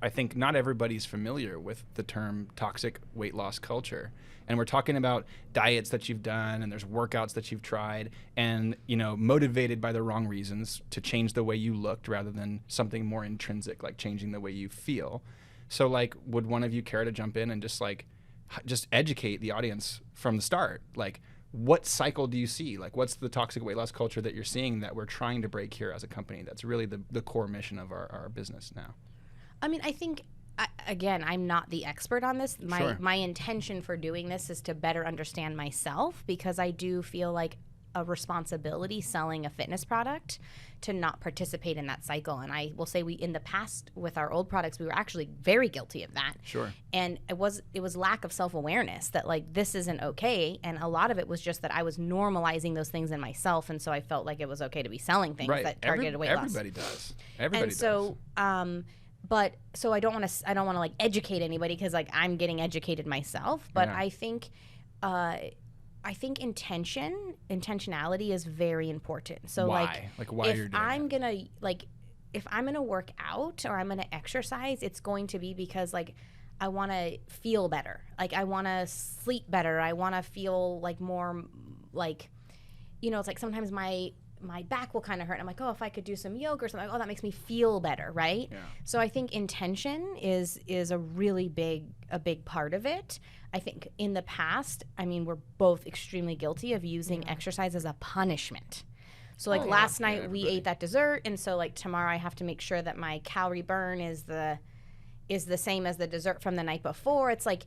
I think not everybody's familiar with the term toxic weight loss culture. And we're talking about diets that you've done, and there's workouts that you've tried, and motivated by the wrong reasons to change the way you looked rather than something more intrinsic, like changing the way you feel. So like, would one of you care to jump in and just educate the audience from the start? Like, what cycle do you see? Like, what's the toxic weight loss culture that you're seeing that we're trying to break here as a company? That's really the core mission of our business now. I mean, I think, again, I'm not the expert on this. Sure. My intention for doing this is to better understand myself, because I do feel like a responsibility selling a fitness product to not participate in that cycle. And I will say, in the past with our old products, we were actually very guilty of that. Sure. And it was lack of self-awareness that like, this isn't okay. And a lot of it was just that I was normalizing those things in myself. And so I felt like it was okay to be selling things that targeted weight loss. Everybody does. Everybody does. But so I don't want to like educate anybody, because like I'm getting educated myself. But Yeah. I think intentionality is very important. So why if you're doing I'm it? gonna if I'm gonna work out or I'm gonna exercise, it's going to be because like I want to feel better. Like I want to sleep better. I want to feel like more like, it's like sometimes my back will kind of hurt. And I'm like, oh, if I could do some yoga or something, that makes me feel better, right? Yeah. So I think intention is a really big part of it. I think in the past, I mean, we're both extremely guilty of using exercise as a punishment. So like last night we ate that dessert, and so like tomorrow I have to make sure that my calorie burn is the same as the dessert from the night before. It's like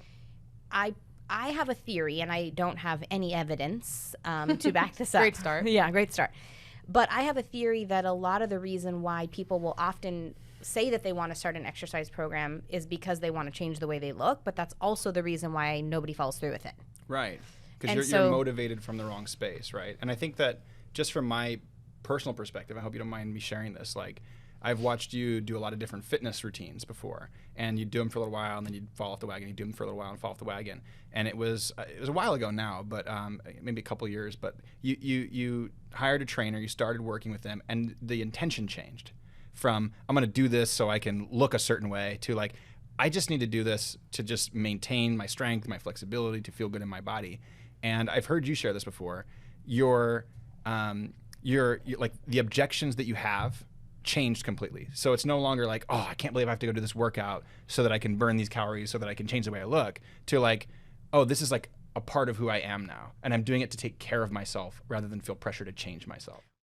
I have a theory, and I don't have any evidence to back this up. Great start. Yeah, great start. But I have a theory that a lot of the reason why people will often say that they want to start an exercise program is because they want to change the way they look, but that's also the reason why nobody follows through with it. Right. Because you're motivated from the wrong space, right? And I think that just from my personal perspective, I hope you don't mind me sharing this, like I've watched you do a lot of different fitness routines before, and you'd do them for a little while, and then you'd fall off the wagon. You'd do them for a little while and fall off the wagon. And it was a while ago now, but maybe a couple of years. But you hired a trainer, you started working with them, and the intention changed from I'm going to do this so I can look a certain way to like I just need to do this to just maintain my strength, my flexibility, to feel good in my body. And I've heard you share this before. Your like the objections that you have changed completely. So it's no longer like, oh, I can't believe I have to go do this workout so that I can burn these calories so that I can change the way I look, to like, oh, this is like a part of who I am now, and I'm doing it to take care of myself rather than feel pressure to change myself.